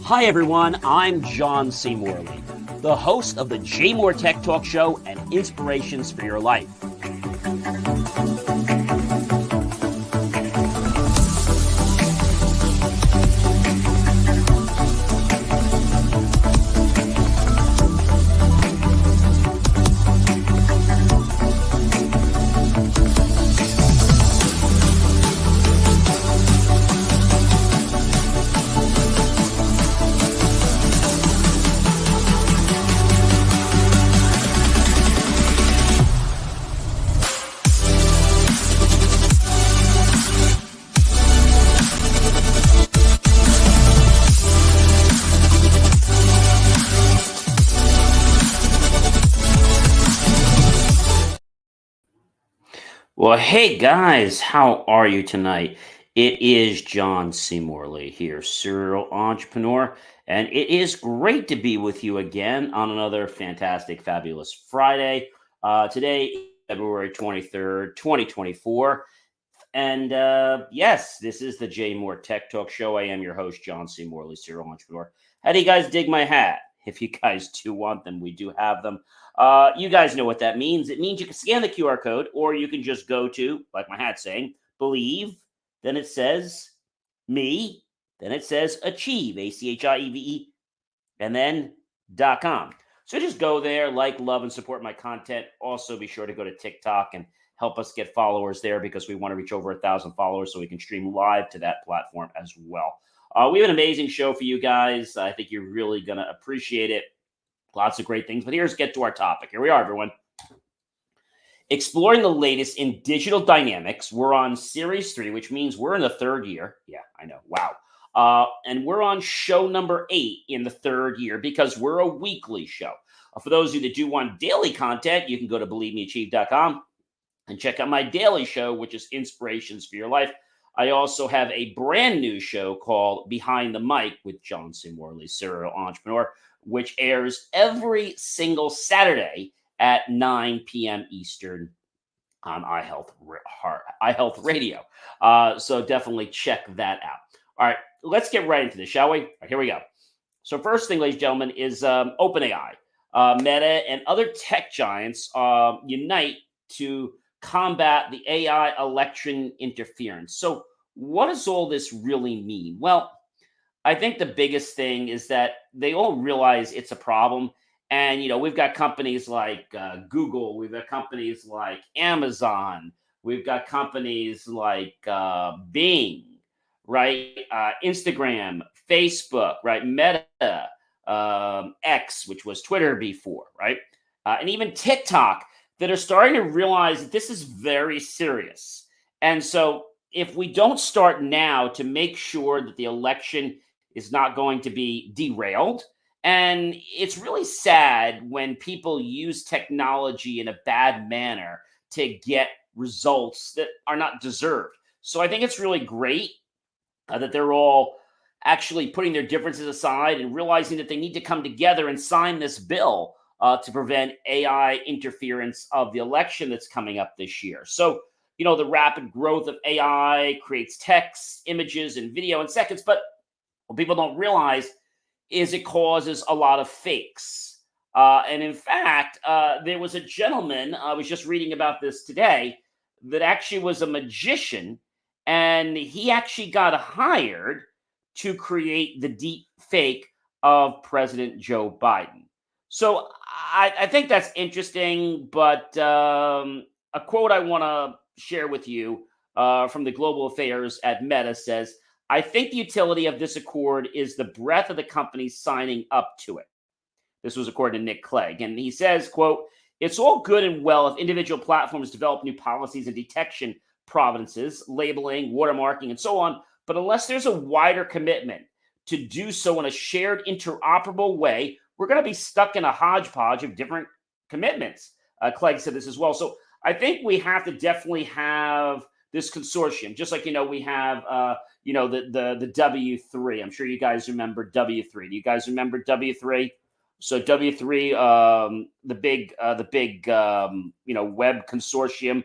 Hi everyone, I'm John C. Morley, the host of the JMOR Tech Talk Show and Inspirations for Your Life. Well, hey guys, how are you tonight? It is John C. Morley here, serial entrepreneur, and it is great to be with you again on another fantastic, fabulous Friday. Today, February 23rd, 2024. And yes, this is the JMOR Tech Talk Show. I am your host, John C. Morley, serial entrepreneur. How do you guys dig my hat? If you guys do want them, we do have them. You guys know what that means. It means you can scan the QR code, or you can just go to, like my hat's saying, believe, then it says me, then it says achieve, ACHIEVE, and then .com. So just go there, like, love, and support my content. Also, be sure to go to TikTok and help us get followers there, because we want to reach over 1,000 followers so we can stream live to that platform as well. We have an amazing show for you guys. I think you're really going to appreciate it. Lots of great things. But let's get to our topic. Here we are, everyone. Exploring the latest in digital dynamics. We're on series 3, which means we're in the 3rd year. Yeah, I know. Wow. And we're on show number 8 in the 3rd year, because we're a weekly show. For those of you that do want daily content, you can go to believemeachieve.com and check out my daily show, which is Inspirations for Your Life. I also have a brand new show called Behind the Mic with John C. Morley, serial entrepreneur, which airs every single Saturday at 9 p.m. Eastern on iHealth Radio. So definitely check that out. All right, let's get right into this, shall we? All right, here we go. So first thing, ladies and gentlemen, is OpenAI. Meta and other tech giants unite to combat the AI election interference. So what does all this really mean? Well, I think the biggest thing is that they all realize it's a problem. And, we've got companies like Google, we've got companies like Amazon, we've got companies like Bing, right? Instagram, Facebook, right? Meta, X, which was Twitter before, right? And even TikTok, that are starting to realize that this is very serious. And so if we don't start now to make sure that the election is not going to be derailed, and it's really sad when people use technology in a bad manner to get results that are not deserved. So I think it's really great that they're all actually putting their differences aside and realizing that they need to come together and sign this bill to prevent AI interference of the election that's coming up this year. So, the rapid growth of AI creates text, images, and video in seconds. But what people don't realize is it causes a lot of fakes. And in fact, there was a gentleman, I was just reading about this today, that actually was a magician, and he actually got hired to create the deep fake of President Joe Biden. So I think that's interesting, but a quote I want to share with you from the Global Affairs at Meta says, "I think the utility of this accord is the breadth of the companies signing up to it." This was according to Nick Clegg. And he says, quote, "It's all good and well if individual platforms develop new policies and detection providences, labeling, watermarking, and so on, but unless there's a wider commitment to do so in a shared interoperable way, we're going to be stuck in a hodgepodge of different commitments." Clegg said this as well. So I think we have to definitely have this consortium, just like, we have, the W3. I'm sure you guys remember W3. Do you guys remember W3? So W3, the big, web consortium.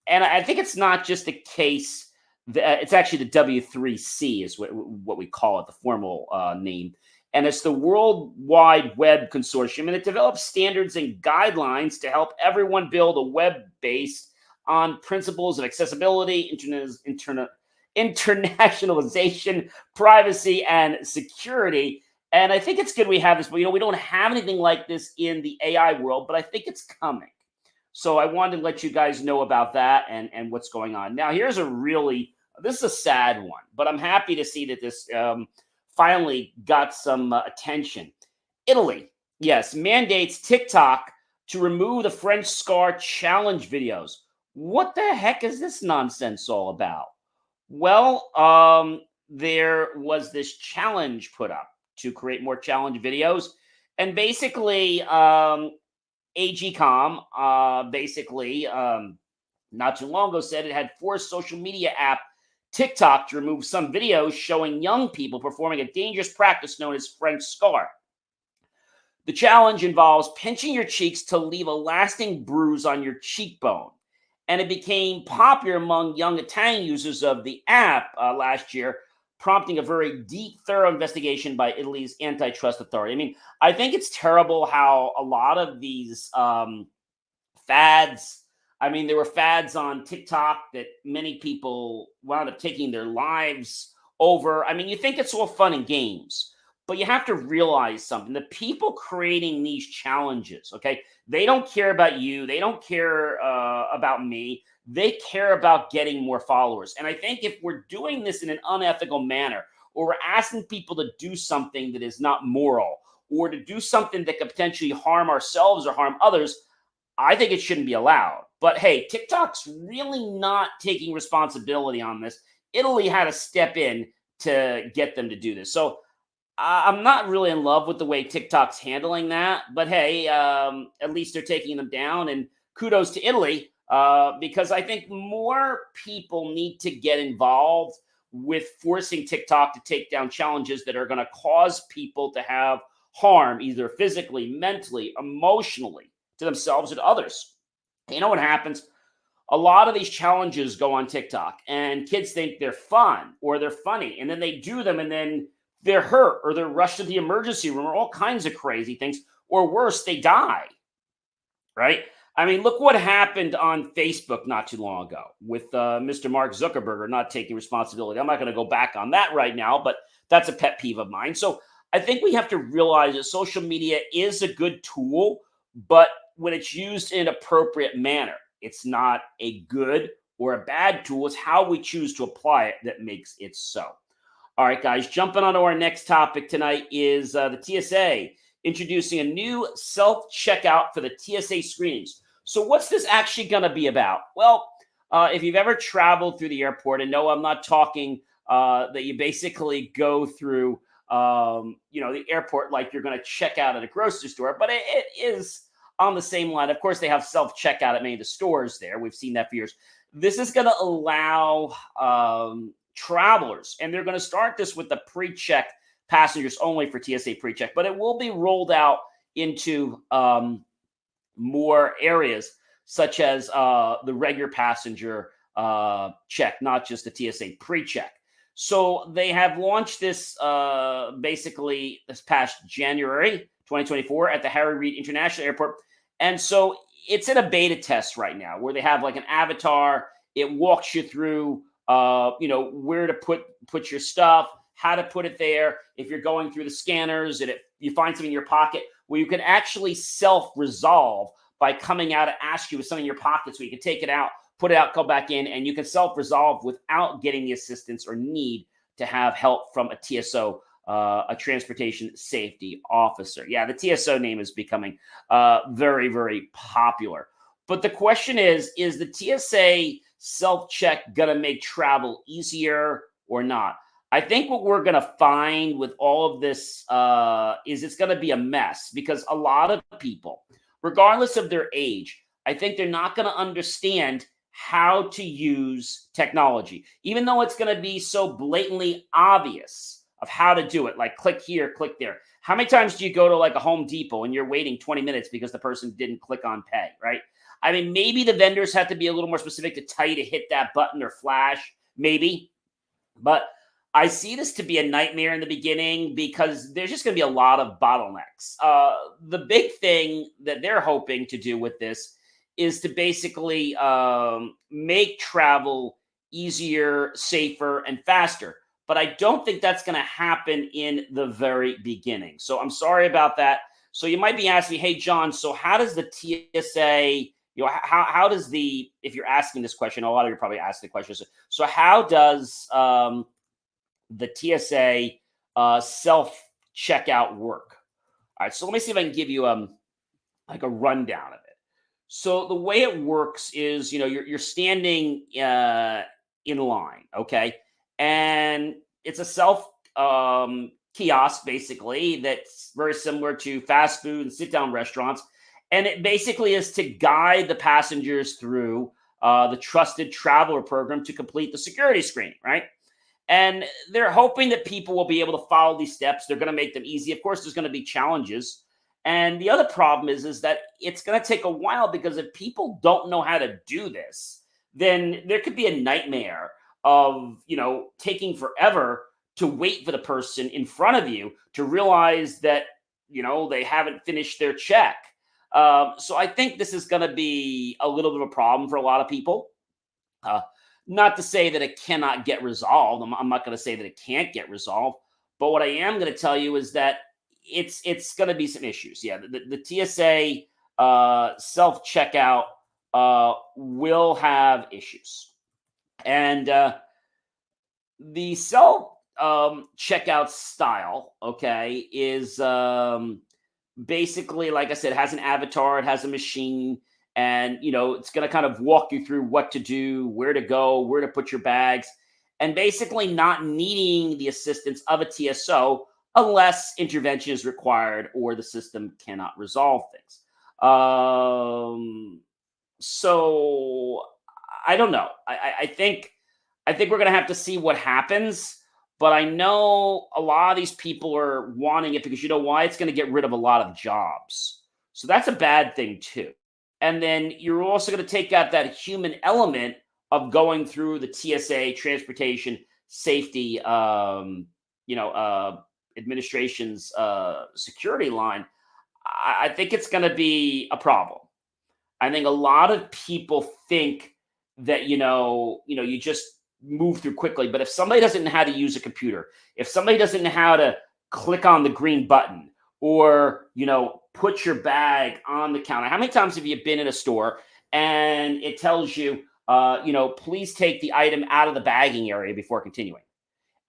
And I think it's not just a case It's actually the W3C is what we call it, the formal name. And it's the World Wide Web Consortium, and it develops standards and guidelines to help everyone build a web based on principles of accessibility, internationalization, privacy, and security. And I think it's good we have this, but we don't have anything like this in the AI world, but I think it's coming. So I wanted to let you guys know about that and what's going on. Now, this is a sad one, but I'm happy to see that this finally got some attention. Italy, yes, mandates TikTok to remove the French scar challenge videos. What the heck is this nonsense all about? Well, there was this challenge put up to create more challenge videos. And basically, AGCOM, not too long ago said it had forced social media app TikTok to remove some videos showing young people performing a dangerous practice known as French scar. The challenge involves pinching your cheeks to leave a lasting bruise on your cheekbone. And it became popular among young Italian users of the app last year, prompting a very deep, thorough investigation by Italy's antitrust authority. I mean, I think it's terrible how a lot of these fads, there were fads on TikTok that many people wound up taking their lives over. I mean, you think it's all fun and games, but you have to realize something. The people creating these challenges, okay, they don't care about you. They don't care about me. They care about getting more followers. And I think if we're doing this in an unethical manner, or we're asking people to do something that is not moral, or to do something that could potentially harm ourselves or harm others, I think it shouldn't be allowed. But hey, TikTok's really not taking responsibility on this. Italy had to step in to get them to do this. So I'm not really in love with the way TikTok's handling that. But hey, at least they're taking them down. And kudos to Italy, because I think more people need to get involved with forcing TikTok to take down challenges that are going to cause people to have harm, either physically, mentally, emotionally, to themselves or to others. You know what happens? A lot of these challenges go on TikTok, and kids think they're fun or they're funny, and then they do them, and then they're hurt or they're rushed to the emergency room or all kinds of crazy things, or worse, they die, right? I mean, look what happened on Facebook not too long ago with Mr. Mark Zuckerberg not taking responsibility. I'm not going to go back on that right now, but that's a pet peeve of mine. So I think we have to realize that social media is a good tool, but when it's used in an appropriate manner, it's not a good or a bad tool. It's how we choose to apply it that makes it so. All right, guys, jumping on to our next topic tonight is the TSA introducing a new self-checkout for the TSA screenings. So what's this actually going to be about? Well, if you've ever traveled through the airport, and no, I'm not talking that you basically go through, the airport like you're going to check out at a grocery store, but it is on the same line. Of course, they have self-checkout at many of the stores there. We've seen that for years. This is going to allow travelers, and they're going to start this with the pre-check passengers only for TSA pre-check, but it will be rolled out into more areas, such as the regular passenger check, not just the TSA pre-check. So they have launched this basically this past January 2024 at the Harry Reid International Airport. And so it's in a beta test right now where they have like an avatar. It walks you through, where to put your stuff, how to put it there. If you're going through the scanners and you find something in your pocket, where you can actually self-resolve by coming out and ask you with something in your pocket, so you can take it out, put it out, go back in, and you can self-resolve without getting the assistance or need to have help from a TSO, a transportation safety officer. Yeah, the TSO name is becoming very, very popular. But the question is the TSA self-check going to make travel easier or not? I think what we're going to find with all of this is it's going to be a mess, because a lot of people, regardless of their age, I think they're not going to understand how to use technology, even though it's going to be so blatantly obvious of how to do it, like click here, click there. How many times do you go to like a Home Depot and you're waiting 20 minutes because the person didn't click on pay, right? I mean, maybe the vendors have to be a little more specific to tell you to hit that button or flash. maybe. But I see this to be a nightmare in the beginning because there's just going to be a lot of bottlenecks. The big thing that they're hoping to do with this is to basically make travel easier, safer, and faster. But I don't think that's going to happen in the very beginning. So I'm sorry about that. So you might be asking, hey, John, so how does the TSA, how does if you're asking this question, a lot of you are probably asking the question. So how does the TSA self checkout work? All right, so let me see if I can give you like a rundown of it. So the way it works is, you're standing in line, okay, and it's a self kiosk basically that's very similar to fast food and sit down restaurants, and it basically is to guide the passengers through the trusted traveler program to complete the security screening, right? And they're hoping that people will be able to follow these steps. They're going to make them easy. Of course, there's going to be challenges. And the other problem is that it's going to take a while, because if people don't know how to do this, then there could be a nightmare of, taking forever to wait for the person in front of you to realize that, they haven't finished their check. So I think this is going to be a little bit of a problem for a lot of people. Not to say that it cannot get resolved. I'm not going to say that it can't get resolved. But what I am going to tell you is that it's going to be some issues. Yeah, the TSA self checkout will have issues, and the self checkout style, okay, is basically, like I said, has an avatar. It has a machine. And, it's going to kind of walk you through what to do, where to go, where to put your bags, and basically not needing the assistance of a TSO unless intervention is required or the system cannot resolve things. So I don't know. I think we're going to have to see what happens. But I know a lot of these people are wanting it because, why? It's going to get rid of a lot of jobs. So that's a bad thing, too. And then you're also going to take out that human element of going through the TSA transportation safety, administration's security line. I think it's going to be a problem. I think a lot of people think that, you just move through quickly. But if somebody doesn't know how to use a computer, if somebody doesn't know how to click on the green button, or, put your bag on the counter. How many times have you been in a store and it tells you, please take the item out of the bagging area before continuing?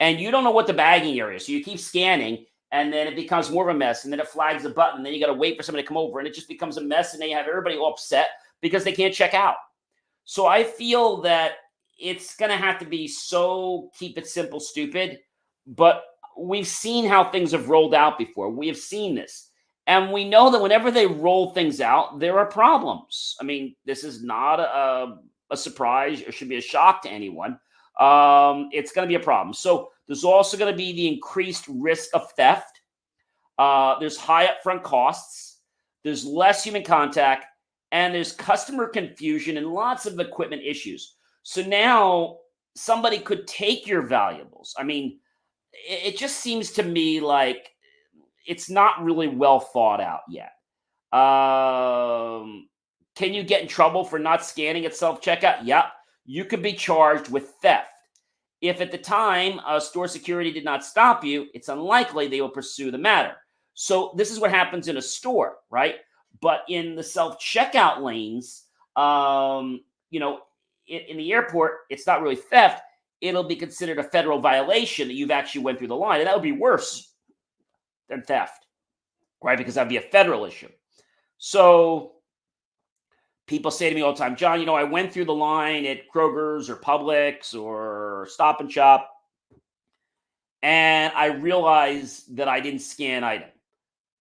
And you don't know what the bagging area is. So you keep scanning, and then it becomes more of a mess. And then it flags a button. Then you got to wait for somebody to come over, and it just becomes a mess. And then you have everybody all upset because they can't check out. So I feel that it's going to have to be so keep it simple, stupid. But we've seen how things have rolled out before. We have seen this. And we know that whenever they roll things out, there are problems. I mean, this is not a surprise or should be a shock to anyone. It's going to be a problem. So there's also going to be the increased risk of theft. There's high upfront costs. There's less human contact. And there's customer confusion and lots of equipment issues. So now somebody could take your valuables. I mean, it just seems to me like it's not really well thought out yet. Can you get in trouble for not scanning at self-checkout? Yep. You could be charged with theft. If at the time store security did not stop you, it's unlikely they will pursue the matter. So this is what happens in a store, right? But in the self-checkout lanes, in the airport, it's not really theft. It'll be considered a federal violation that you've actually went through the line. And that would be worse than theft, right? Because that'd be a federal issue. So people say to me all the time, John, I went through the line at Kroger's or Publix or Stop and Shop, and I realized that I didn't scan an item.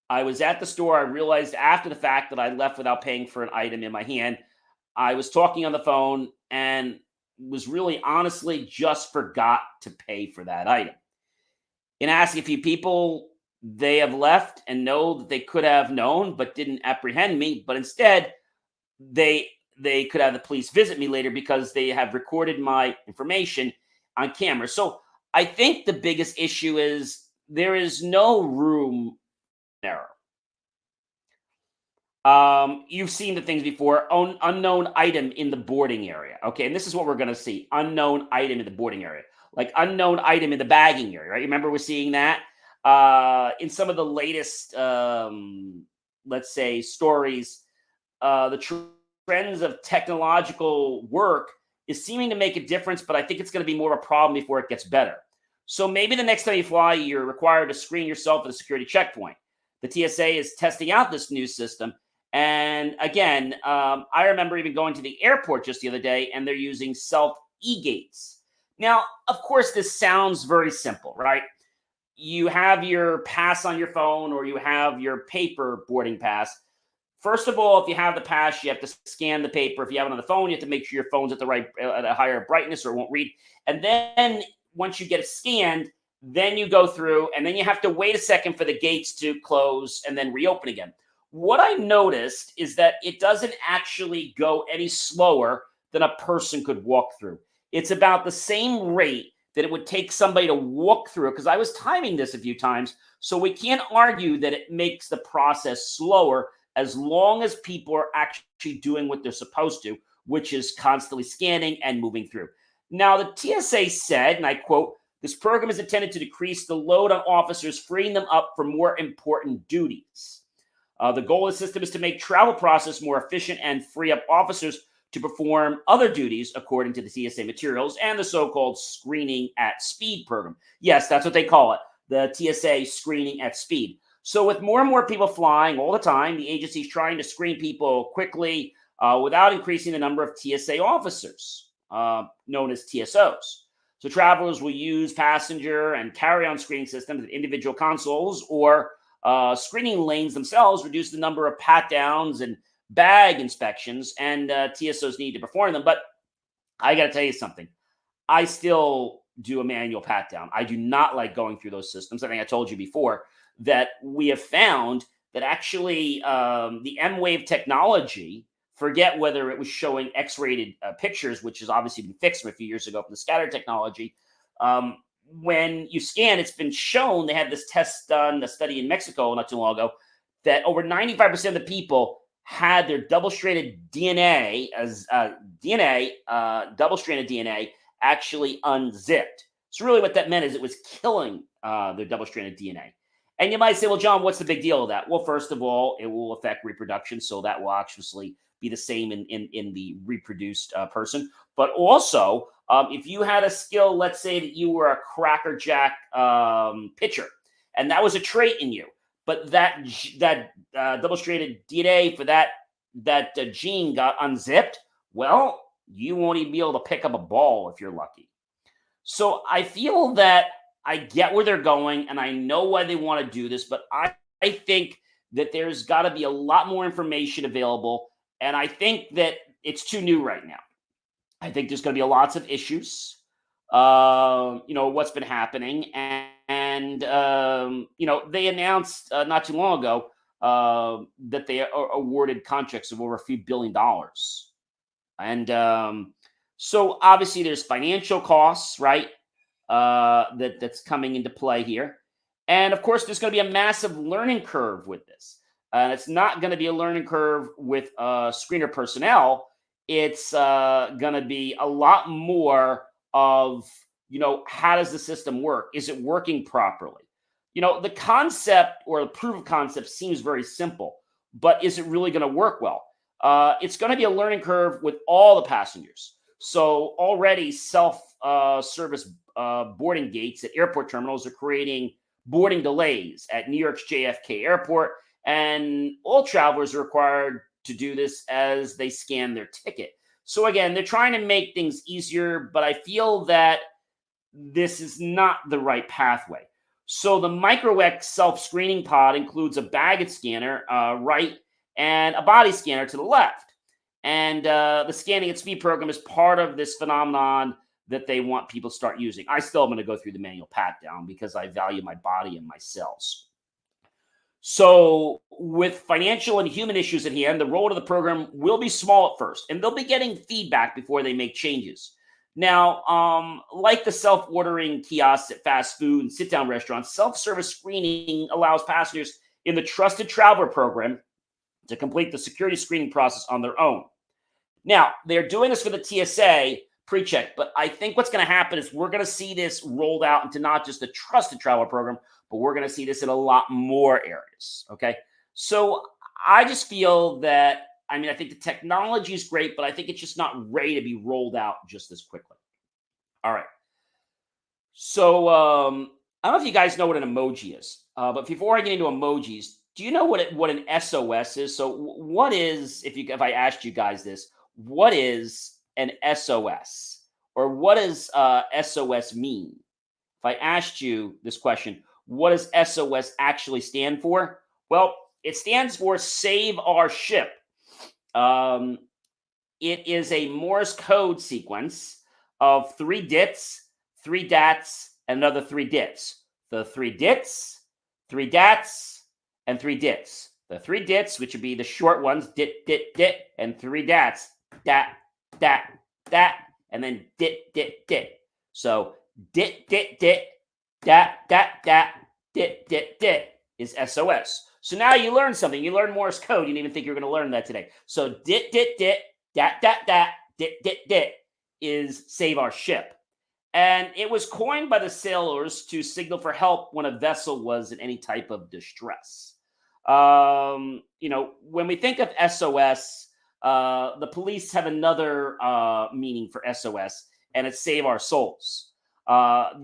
I was at the store. I realized after the fact that I left without paying for an item in my hand. I was talking on the phone and was really honestly just forgot to pay for that item. In asking a few people, they have left and know that they could have known but didn't apprehend me. But instead, they could have the police visit me later because they have recorded my information on camera. So I think the biggest issue is there is no room for error. You've seen the things before. Unknown item in the boarding area. Okay, and this is what we're going to see: unknown item in the boarding area, like unknown item in the bagging area. Right? Remember, we're seeing that in some of the latest, let's say, stories. The trends of technological work is seeming to make a difference, but I think it's going to be more of a problem before it gets better. So maybe the next time you fly, you're required to screen yourself at a security checkpoint. The TSA is testing out this new system. And again, I remember even going to the airport just the other day, and they're using self e-gates. Now, of course, this sounds very simple, right? You have your pass on your phone, or you have your paper boarding pass. First of all, if you have the pass, you have to scan the paper. If you have it on the phone, you have to make sure your phone's at a higher brightness, or it won't read. And then once you get it scanned, then you go through, and then you have to wait a second for the gates to close and then reopen again. What I noticed is that it doesn't actually go any slower than a person could walk through. It's about the same rate that it would take somebody to walk through, because I was timing this a few times. So we can't argue that it makes the process slower as long as people are actually doing what they're supposed to, which is constantly scanning and moving through. Now, the TSA said, and I quote, "This program is intended to decrease the load on officers, freeing them up for more important duties. The goal of the system is to make travel process more efficient and free up officers to perform other duties according to the TSA materials and the so-called screening at speed program." Yes, that's what they call it, the TSA screening at speed. So with more and more people flying all the time, the agency is trying to screen people quickly without increasing the number of TSA officers, known as TSOs. So travelers will use passenger and carry-on screening systems at individual consoles, or screening lanes themselves reduce the number of pat-downs and bag inspections, and TSOs need to perform them. But I got to tell you something. I still do a manual pat-down. I do not like going through those systems. I think I told you before that we have found that actually the M-Wave technology, forget whether it was showing X-rated pictures, which has obviously been fixed from a few years ago from the scatter technology. When you scan, it's been shown, they had this test done, a study in Mexico not too long ago, that over 95% of the people had their double-stranded DNA, double-stranded DNA, actually unzipped. So really what that meant is it was killing their double-stranded DNA. And you might say, well, John, what's the big deal of that? Well, first of all, it will affect reproduction, so that will obviously be the same in the reproduced person. But also, if you had a skill, let's say that you were a crackerjack pitcher, and that was a trait in you, but that double-stranded DNA for that gene got unzipped, well, you won't even be able to pick up a ball if you're lucky. So I feel that I get where they're going, and I know why they want to do this, but I think that there's got to be a lot more information available, and I think that it's too new right now. I think there's going to be lots of issues, what's been happening, and they announced not too long ago that they awarded contracts of over a few $1 billion. And so obviously there's financial costs, right? That's coming into play here. And of course, there's going to be a massive learning curve with this. And it's not going to be a learning curve with screener personnel. It's going to be a lot more of, how does the system work? Is it working properly? The concept or the proof of concept seems very simple, but is it really going to work well? It's going to be a learning curve with all the passengers. So already self-service boarding gates at airport terminals are creating boarding delays at New York's JFK Airport, and all travelers are required to do this as they scan their ticket. So again, they're trying to make things easier, but I feel that this is not the right pathway. So the MicroX self-screening pod includes a baggage scanner right and a body scanner to the left. And the scanning at speed program is part of this phenomenon that they want people to start using. I still am going to go through the manual pat down because I value my body and my cells. So with financial and human issues at hand, the role of the program will be small at first, and they'll be getting feedback before they make changes. Now, like the self-ordering kiosks at fast food and sit-down restaurants, self-service screening allows passengers in the Trusted Traveler program to complete the security screening process on their own. Now, they're doing this for the TSA pre-check, but I think what's going to happen is we're going to see this rolled out into not just the Trusted Traveler program, but we're going to see this in a lot more areas. Okay. So I just feel that, I think the technology is great, but I think it's just not ready to be rolled out just as quickly. All right. So I don't know if you guys know what an emoji is, but before I get into emojis, do you know what an SOS is? So what is, if I asked you guys this, what is an SOS, or what does SOS mean? If I asked you this question, what does SOS actually stand for? Well, it stands for Save Our Ship. It is a Morse code sequence of 3 dits, 3 dats, and another 3 dits. The 3 dits, 3 dats, and 3 dits. The 3 dits, which would be the short ones, dit, dit, dit, and 3 dats, dat, dat, dat, and then dit, dit, dit. So dit, dit, dit, dat, dat, dat, dit, dit, dit is SOS. So now you learned something. You learned Morse code. You didn't even think you were going to learn that today. So dit, dit, dit, dat, dat, dat, dit, dit, dit is Save Our Ship. And it was coined by the sailors to signal for help when a vessel was in any type of distress. When we think of SOS, the police have another meaning for SOS, and it's Save Our Souls.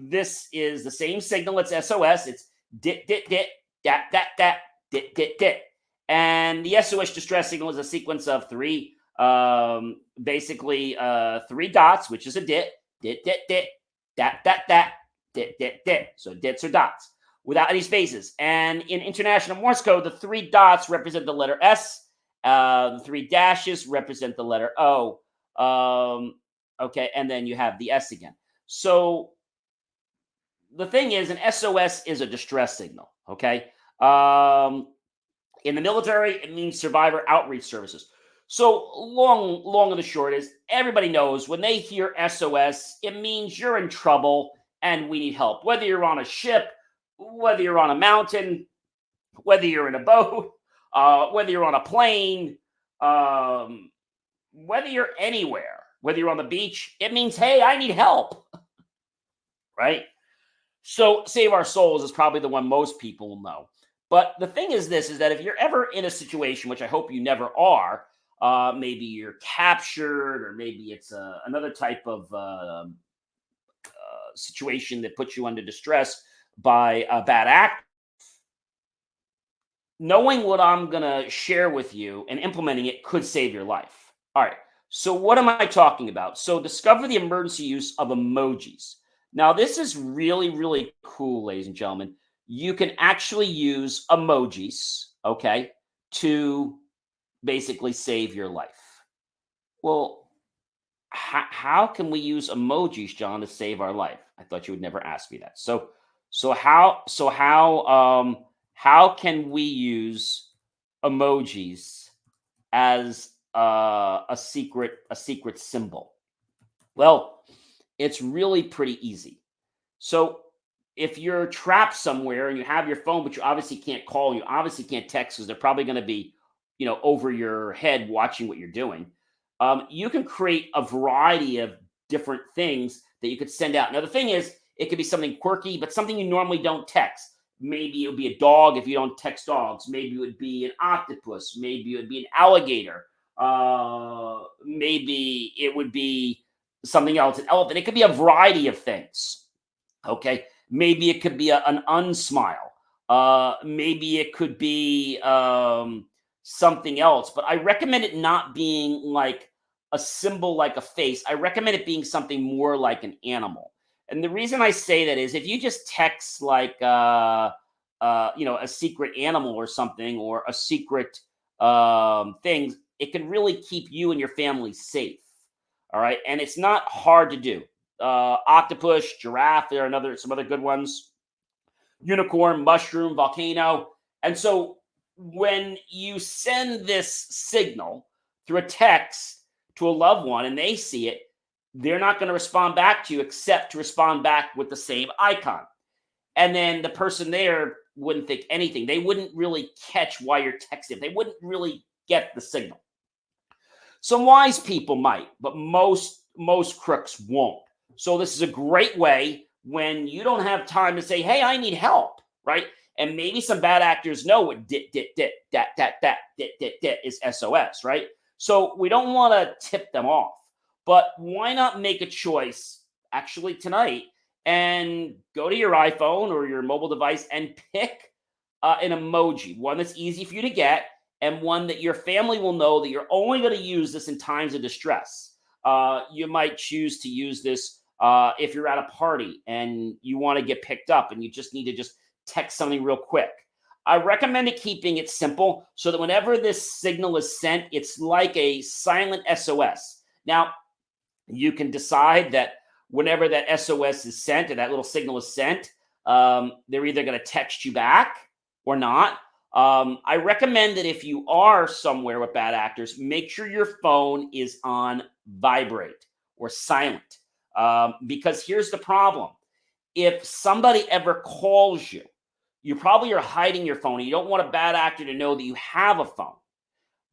This is the same signal. It's SOS. It's dit, dit, dit, dat, dat, dat, dit, dit, dit. And the SOS distress signal is a sequence of 3, 3 dots, which is a dit, dit, dit, dit, dat, dat, dat, dit, dit, dit. So dits are dots without any spaces. And in International Morse code, the 3 dots represent the letter S. The 3 dashes represent the letter O. Okay, and then you have the S again. So the thing is, an SOS is a distress signal. Okay. In the military, it means Survivor Outreach Services. So long and the short is, everybody knows when they hear SOS, it means you're in trouble and we need help. Whether you're on a ship, whether you're on a mountain, whether you're in a boat, whether you're on a plane, whether you're anywhere, whether you're on the beach, it means, hey, I need help, right? So Save Our Souls is probably the one most people will know. But the thing is this, is that if you're ever in a situation, which I hope you never are, maybe you're captured, or maybe it's another type of situation that puts you under distress by a bad act, knowing what I'm going to share with you and implementing it could save your life. All right. So what am I talking about? So discover the emergency use of emojis. Now, this is really, really cool, ladies and gentlemen. You can actually use emojis, okay, to basically save your life. Well, how can we use emojis, John, to save our life? I thought you would never ask me that. So how can we use emojis as a secret symbol? Well, it's really pretty easy. So if you're trapped somewhere and you have your phone, but you obviously can't call, you obviously can't text, because they're probably going to be, over your head watching what you're doing. You can create a variety of different things that you could send out. Now, the thing is, it could be something quirky, but something you normally don't text. Maybe it would be a dog if you don't text dogs. Maybe it would be an octopus. Maybe it would be an alligator. Maybe it would be something else, an elephant. It could be a variety of things. Okay. Maybe it could be an unsmile. Maybe it could be something else. But I recommend it not being like a symbol like a face. I recommend it being something more like an animal. And the reason I say that is, if you just text like a secret animal or something, or a secret thing, it can really keep you and your family safe. All right. And it's not hard to do. Octopus, giraffe, there are some other good ones. Unicorn, mushroom, volcano. And so when you send this signal through a text to a loved one and they see it, they're not going to respond back to you except to respond back with the same icon. And then the person there wouldn't think anything. They wouldn't really catch why you're texting. They wouldn't really get the signal. Some wise people might, but most crooks won't. So this is a great way when you don't have time to say, hey, I need help, right? And maybe some bad actors know what dit is SOS, right? So we don't want to tip them off. But why not make a choice actually tonight and go to your iPhone or your mobile device and pick an emoji, one that's easy for you to get and one that your family will know that you're only going to use this in times of distress. You might choose to use this if you're at a party and you want to get picked up and you just need to just text something real quick. I recommend keeping it simple so that whenever this signal is sent, it's like a silent SOS. Now, you can decide that whenever that SOS is sent or that little signal is sent, they're either going to text you back or not. I recommend that if you are somewhere with bad actors, make sure your phone is on vibrate or silent. Because here's the problem. If somebody ever calls you, you probably are hiding your phone. And you don't want a bad actor to know that you have a phone.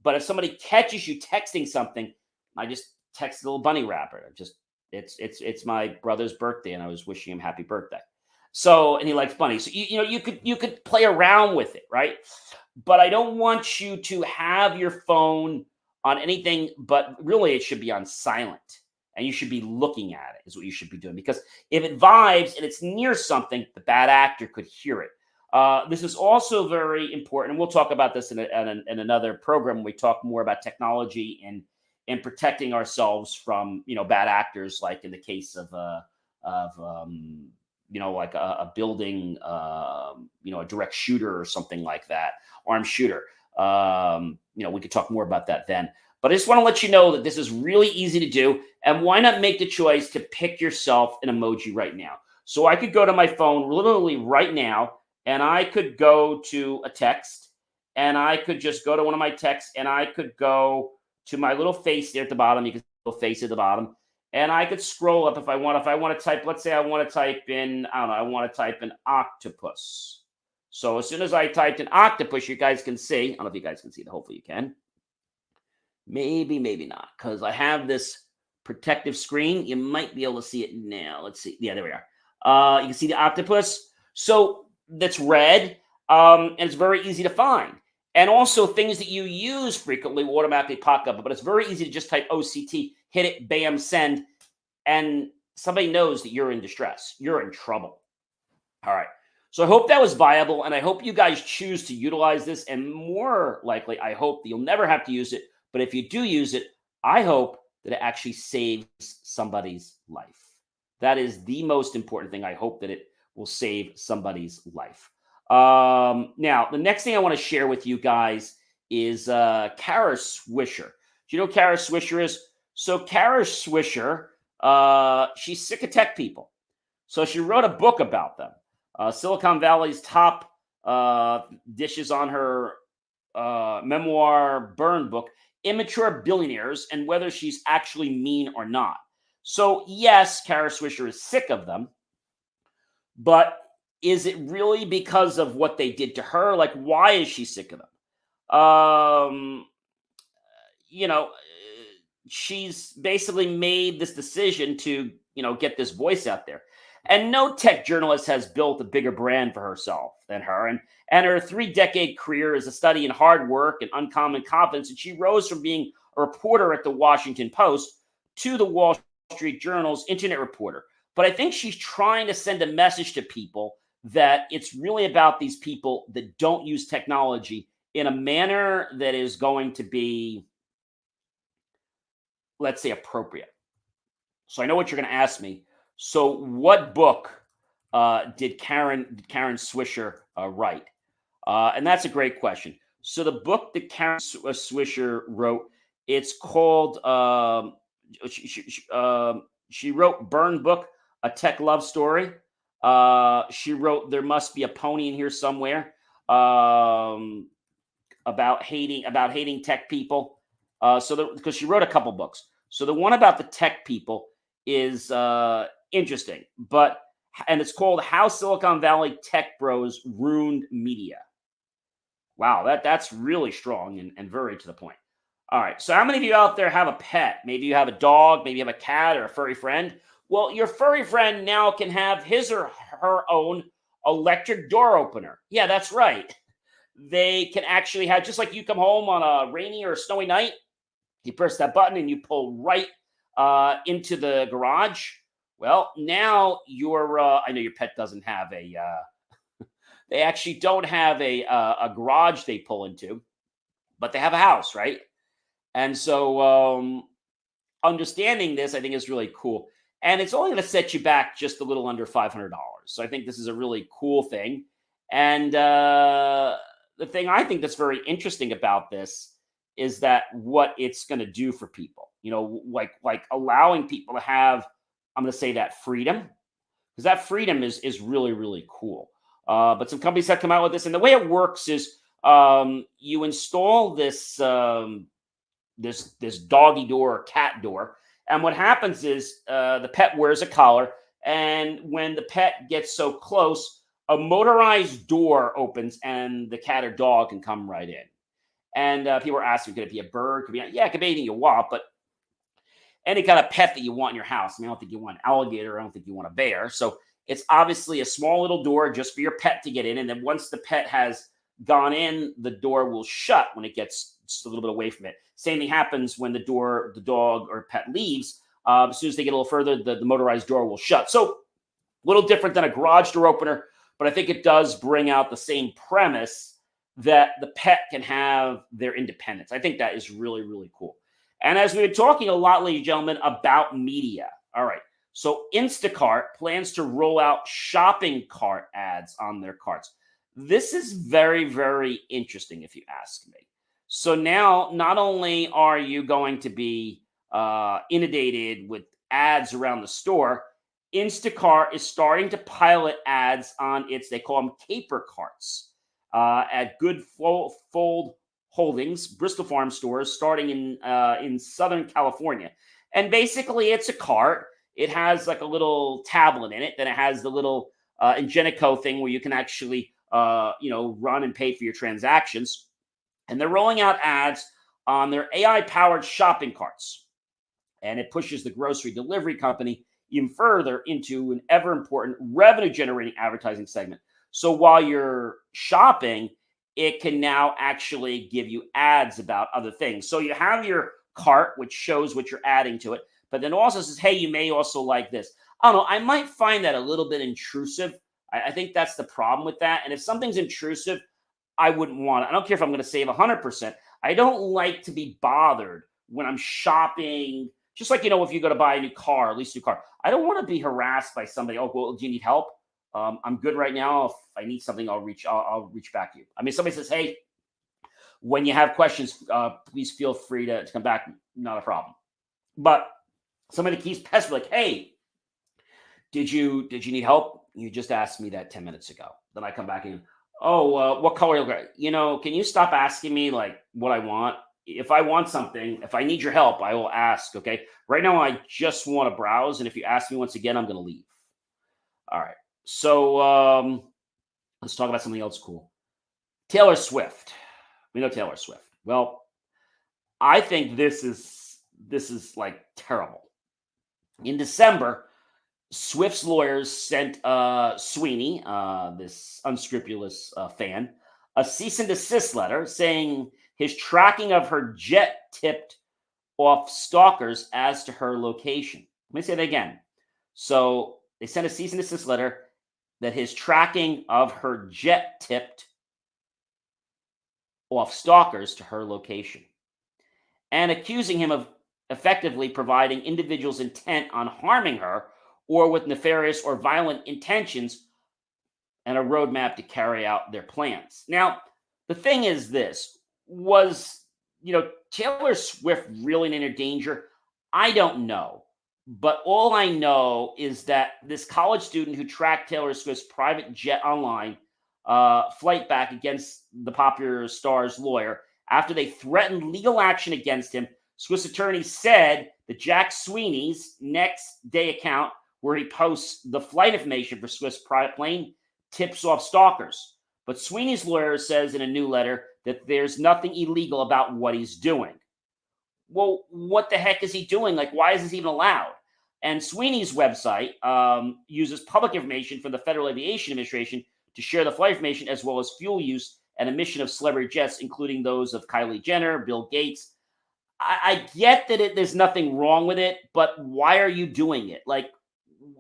But if somebody catches you texting something, I just text a little bunny wrapper. It's my brother's birthday, and I was wishing him happy birthday. So, and he likes bunnies. So you could play around with it, right? But I don't want you to have your phone on anything, but really it should be on silent. And you should be looking at it is what you should be doing. Because if it vibes and it's near something, the bad actor could hear it. This is also very important. And we'll talk about this in another program when we talk more about technology and protecting ourselves from, bad actors, like in the case of like a building, a direct shooter or something like that, armed shooter. We could talk more about that then. But I just want to let you know that this is really easy to do. And why not make the choice to pick yourself an emoji right now? So I could go to my phone literally right now, and I could go to a text, and I could just go to one of my texts, and I could go to my little face there at the bottom. You can see the little face at the bottom. And I could scroll up if I want. If I want to type, let's say I want to type in, I want to type in octopus. So as soon as I typed in octopus, you guys can see. I don't know if you guys can see it. Hopefully you can. Maybe not, because I have this protective screen. You might be able to see it now. Let's see. Yeah, there we are. You can see the octopus. So that's red, and it's very easy to find. And also things that you use frequently will automatically pop up. But it's very easy to just type OCT, hit it, bam, send, and somebody knows that you're in distress. You're in trouble. All right. So I hope that was viable, and I hope you guys choose to utilize this. And more likely, I hope that you'll never have to use it. But if you do use it, I hope that it actually saves somebody's life. That is the most important thing. I hope that it will save somebody's life. Now, the next thing I want to share with you guys is Kara Swisher. Do you know who Kara Swisher is? So Kara Swisher, she's sick of tech people. So she wrote a book about them. Silicon Valley's top dishes on her memoir burn book, Immature Billionaires, and whether she's actually mean or not. So yes, Kara Swisher is sick of them, but is it really because of what they did to her? Like, why is she sick of them? She's basically made this decision to, get this voice out there. And no tech journalist has built a bigger brand for herself than her. And her 3-decade career is a study in hard work and uncommon confidence. And she rose from being a reporter at the Washington Post to the Wall Street Journal's internet reporter. But I think she's trying to send a message to people that it's really about these people that don't use technology in a manner that is going to be, let's say, appropriate. So I know what you're going to ask me. So what book did Karen Swisher write? And that's a great question. So the book that Karen Swisher wrote, it's called, she wrote Burn Book, A Tech Love Story. She wrote There Must Be a Pony in Here Somewhere, about hating tech people. Because she wrote a couple books. So the one about the tech people is interesting. And it's called How Silicon Valley Tech Bros Ruined Media. Wow, that's really strong and very to the point. All right. So how many of you out there have a pet? Maybe you have a dog, maybe you have a cat or a furry friend. Well, your furry friend now can have his or her own electric door opener. Yeah, that's right. They can actually have, just like you come home on a rainy or a snowy night, you press that button and you pull right into the garage. Well, now I know your pet doesn't have they actually don't have a garage they pull into, but they have a house, right? And so understanding this, I think, is really cool. And it's only going to set you back just a little under $500. So I think this is a really cool thing. And the thing I think that's very interesting about this is that what it's going to do for people, like allowing people to have, I'm going to say, that freedom, because that freedom is really, really cool. But some companies have come out with this. And the way it works is you install this this doggy door or cat door. And what happens is the pet wears a collar. And when the pet gets so close, a motorized door opens and the cat or dog can come right in. And people are asking, could it be a bird? Could be, yeah, it could be anything you want, but any kind of pet that you want in your house. I don't think you want an alligator. I don't think you want a bear. So it's obviously a small little door just for your pet to get in. And then once the pet has gone in, the door will shut when it gets just a little bit away from it. Same thing happens when the dog or pet leaves. As soon as they get a little further, the motorized door will shut. So a little different than a garage door opener, but I think it does bring out the same premise that the pet can have their independence. I think that is really, really cool. And as we've been talking a lot, ladies and gentlemen, about media. All right. So Instacart plans to roll out shopping cart ads on their carts. This is very, very interesting, if you ask me. So now, not only are you going to be inundated with ads around the store, Instacart is starting to pilot ads on they call them caper carts at Good Fold Holdings, Bristol Farm stores, starting in Southern California. And basically, it's a cart. It has like a little tablet in it. Then it has the little Ingenico thing where you can actually run and pay for your transactions. And they're rolling out ads on their AI-powered shopping carts. And it pushes the grocery delivery company even further into an ever-important revenue-generating advertising segment. So while you're shopping, it can now actually give you ads about other things. So you have your cart, which shows what you're adding to it, but then also says, hey, you may also like this. I don't know. I might find that a little bit intrusive. I think that's the problem with that. And if something's intrusive, I wouldn't want it. I don't care if I'm going to save 100%. I don't like to be bothered when I'm shopping. Just like, if you go to buy a new car, at least a new car, I don't want to be harassed by somebody. Oh, well, do you need help? I'm good right now. If I need something, I'll reach back to you. I mean, somebody says, hey, when you have questions, please feel free to come back. Not a problem. But somebody keeps pestering, like, hey, did you need help? You just asked me that 10 minutes ago. Then I come back and, what color? Can you stop asking me like what I want? If I want something, if I need your help, I will ask. Okay. Right now, I just want to browse. And if you ask me once again, I'm going to leave. All right. So let's talk about something else cool. Taylor Swift. We know Taylor Swift. Well, I think this is like terrible. In December, Swift's lawyers sent Sweeney, this unscrupulous fan, a cease and desist letter saying his tracking of her jet tipped off stalkers as to her location. Let me say that again. So they sent a cease and desist letter that his tracking of her jet tipped off stalkers to her location, and accusing him of effectively providing individuals intent on harming her or with nefarious or violent intentions and a roadmap to carry out their plans. Now, the thing is this, was, Taylor Swift really in danger? I don't know. But all I know is that this college student who tracked Taylor Swift's private jet online flight back against the popular star's lawyer after they threatened legal action against him. Swiss attorney said that Jack Sweeney's next day account, where he posts the flight information for Swiss private plane, tips off stalkers. But Sweeney's lawyer says in a new letter that there's nothing illegal about what he's doing. Well, what the heck is he doing? Like, why is this even allowed? And Sweeney's website uses public information from the Federal Aviation Administration to share the flight information, as well as fuel use and emission of celebrity jets, including those of Kylie Jenner, Bill Gates. I get that there's nothing wrong with it, but why are you doing it? Like,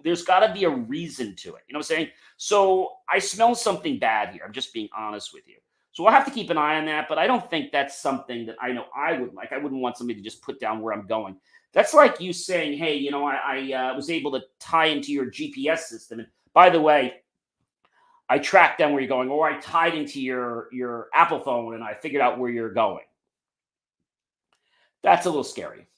there's got to be a reason to it. You know what I'm saying? So I smell something bad here. I'm just being honest with you. So we'll have to keep an eye on that, but I don't think that's something that I know I would like. I wouldn't want somebody to just put down where I'm going. That's like you saying, hey, you know, I was able to tie into your GPS system. And by the way, I tracked down where you're going, or I tied into your Apple phone and I figured out where you're going. That's a little scary.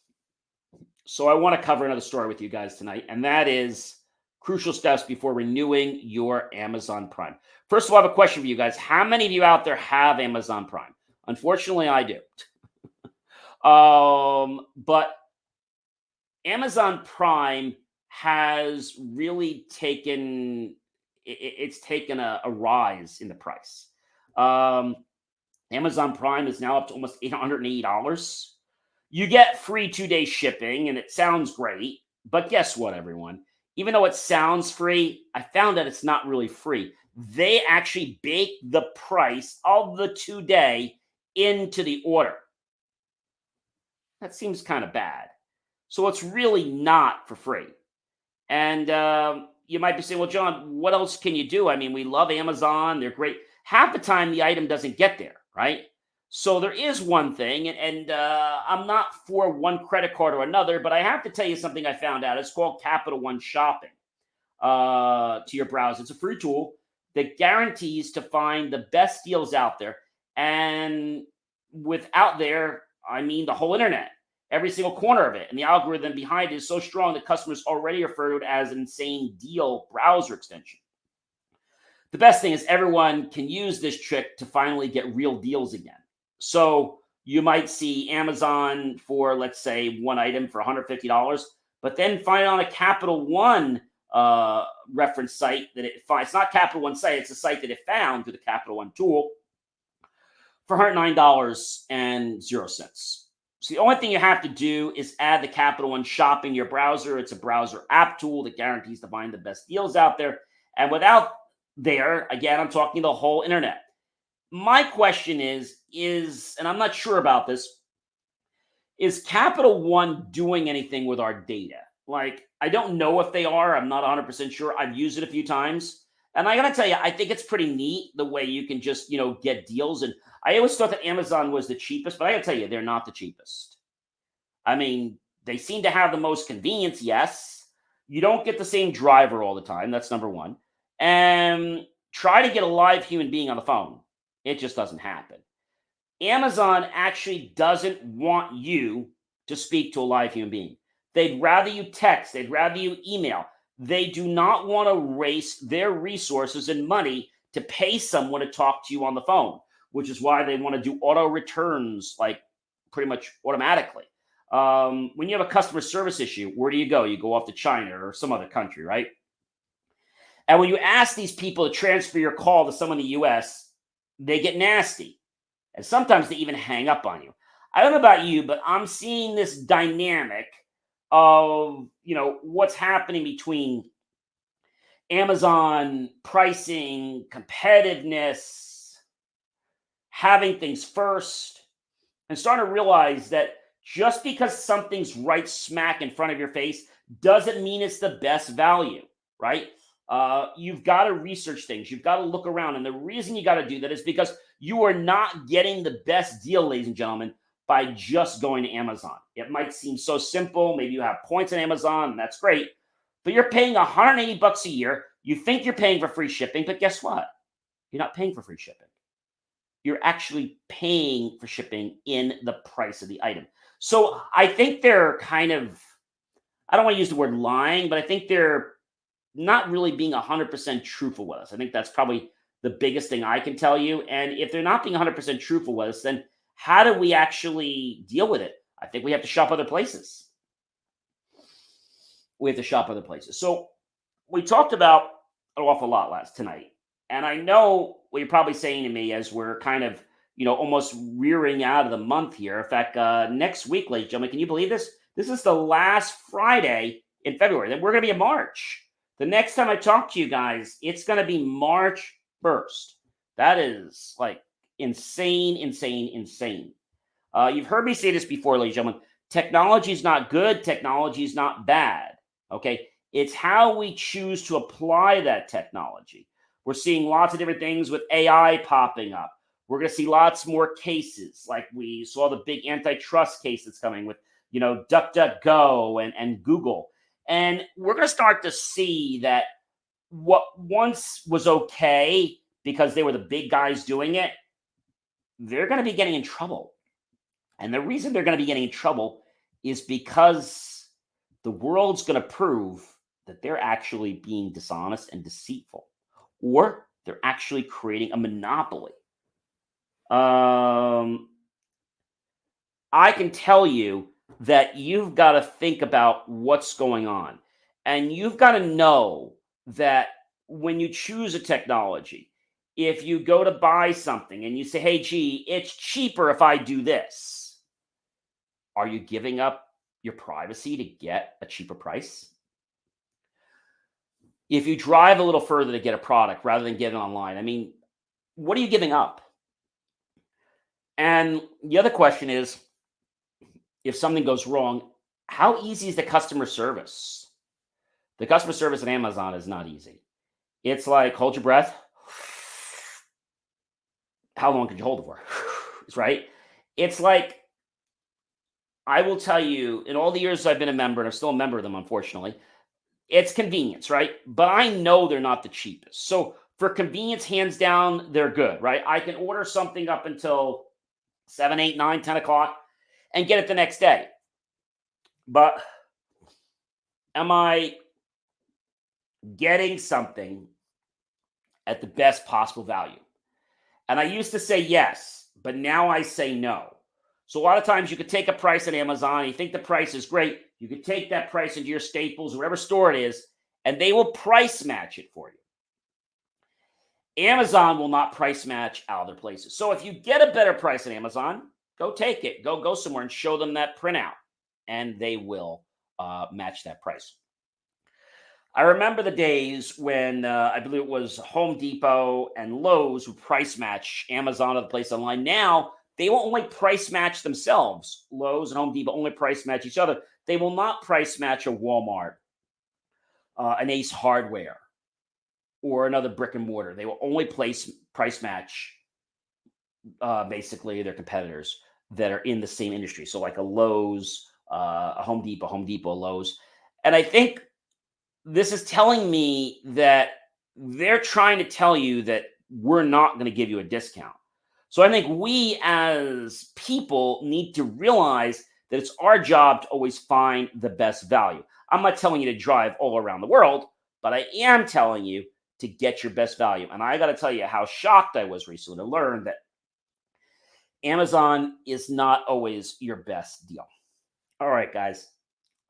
So I want to cover another story with you guys tonight, and that is crucial steps before renewing your Amazon Prime. First of all, I have a question for you guys. How many of you out there have Amazon Prime? Unfortunately, I do. But Amazon Prime has really taken a rise in the price. Amazon Prime is now up to almost $880. You get free 2-day shipping, and it sounds great. But guess what, everyone? Even though it sounds free, I found that it's not really free. They actually bake the price of the 2-day into the order. That seems kind of bad. So it's really not for free. And you might be saying, well, John, what else can you do? I mean, we love Amazon. They're great. Half the time, the item doesn't get there, right? So there is one thing, and I'm not for one credit card or another, but I have to tell you something I found out. It's called Capital One Shopping to your browser. It's a free tool that guarantees to find the best deals out there. And with out there, I mean the whole internet, every single corner of it. And the algorithm behind it is so strong that customers already refer to it as an insane deal browser extension. The best thing is everyone can use this trick to finally get real deals again. So you might see Amazon for, let's say, one item for $150, but then find it on a Capital One reference site that it finds. It's not Capital One site, it's a site that it found through the Capital One tool for $109.00. So the only thing you have to do is add the Capital One Shopping to your browser. It's a browser app tool that guarantees to find the best deals out there. And without there, again, I'm talking the whole internet. My question is, and I'm not sure about this, is Capital One doing anything with our data? Like, I don't know if they are. I'm not 100% sure. I've used it a few times. And I got to tell you, I think it's pretty neat the way you can just, get deals. And I always thought that Amazon was the cheapest, but I got to tell you, they're not the cheapest. I mean, they seem to have the most convenience, yes. You don't get the same driver all the time. That's number one. And try to get a live human being on the phone. It just doesn't happen. Amazon actually doesn't want you to speak to a live human being. They'd rather you text. They'd rather you email. They do not want to waste their resources and money to pay someone to talk to you on the phone, which is why they want to do auto returns, like pretty much automatically. When you have a customer service issue, where do you go? You go off to China or some other country, right? And when you ask these people to transfer your call to someone in the U.S., they get nasty. And sometimes they even hang up on you. I don't know about you, but I'm seeing this dynamic of, what's happening between Amazon pricing, competitiveness, having things first, and starting to realize that just because something's right smack in front of your face doesn't mean it's the best value, right? You've got to research things. You've got to look around. And the reason you got to do that is because you are not getting the best deal, ladies and gentlemen, by just going to Amazon. It might seem so simple. Maybe you have points on Amazon, and that's great. But you're paying $180 a year. You think you're paying for free shipping, but guess what? You're not paying for free shipping. You're actually paying for shipping in the price of the item. So I think they're kind of, I don't want to use the word lying, but I think they're not really being 100% truthful with us. I think that's probably the biggest thing I can tell you. And if they're not being 100% truthful with us, then how do we actually deal with it? I think we have to shop other places. We have to shop other places. So we talked about an awful lot last tonight. And I know what you're probably saying to me as we're kind of, almost rearing out of the month here. In fact, next week, ladies and gentlemen, can you believe this? This is the last Friday in February. Then we're going to be in March. The next time I talk to you guys, it's going to be March 1st. That is like insane, insane, insane. You've heard me say this before, ladies and gentlemen. Technology is not good. Technology is not bad. Okay. It's how we choose to apply that technology. We're seeing lots of different things with AI popping up. We're going to see lots more cases, like we saw the big antitrust case that's coming with, DuckDuckGo and Google. And we're going to start to see that what once was okay because they were the big guys doing it, they're going to be getting in trouble. And the reason they're going to be getting in trouble is because the world's going to prove that they're actually being dishonest and deceitful, or they're actually creating a monopoly. I can tell you that you've got to think about what's going on. And you've got to know that when you choose a technology, if you go to buy something and you say, hey, gee, it's cheaper if I do this, are you giving up your privacy to get a cheaper price? If you drive a little further to get a product rather than get it online, I mean, what are you giving up? And the other question is, if something goes wrong, how easy is the customer service? The customer service at Amazon is not easy. It's like, hold your breath. How long could you hold it for? Right? It's like, I will tell you, in all the years I've been a member, and I'm still a member of them, unfortunately, it's convenience, right? But I know they're not the cheapest. So for convenience, hands down, they're good, right? I can order something up until 7, 8, 9, 10 o'clock and get it the next day. But am I getting something at the best possible value? And I used to say yes, but now I say no. So a lot of times you could take a price at Amazon and you think the price is great. You could take that price into your Staples, wherever store it is, and they will price match it for you. Amazon will not price match other places. So if you get a better price at Amazon, go take it. Go somewhere and show them that printout, and they will match that price. I remember the days when I believe it was Home Depot and Lowe's would price match Amazon or the place online. Now, they will only price match themselves. Lowe's and Home Depot only price match each other. They will not price match a Walmart, an Ace Hardware, or another brick and mortar. They will only price match basically their competitors that are in the same industry. So like a Lowe's, a Home Depot, Lowe's. And I think this is telling me that they're trying to tell you that we're not going to give you a discount. So I think we as people need to realize that it's our job to always find the best value. I'm not telling you to drive all around the world, but I am telling you to get your best value. And I got to tell you how shocked I was recently to learn that Amazon is not always your best deal. All right, guys.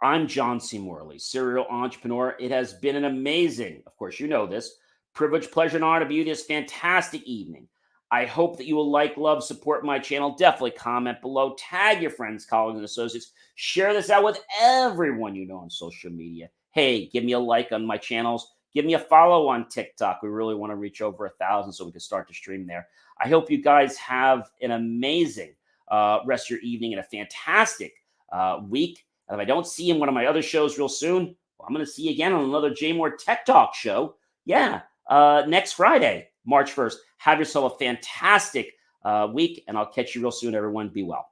I'm John C. Morley, serial entrepreneur. It has been an amazing, of course, you know this, privilege, pleasure, and honor to be with you this fantastic evening. I hope that you will like, love, support my channel. Definitely comment below. Tag your friends, colleagues, and associates. Share this out with everyone you know on social media. Hey, give me a like on my channels. Give me a follow on TikTok. We really want to reach over 1,000 so we can start to stream there. I hope you guys have an amazing rest of your evening and a fantastic week. And if I don't see you in one of my other shows real soon, well, I'm going to see you again on another JMOR Tech Talk Show. Yeah, next Friday, March 1st. Have yourself a fantastic week, and I'll catch you real soon, everyone. Be well.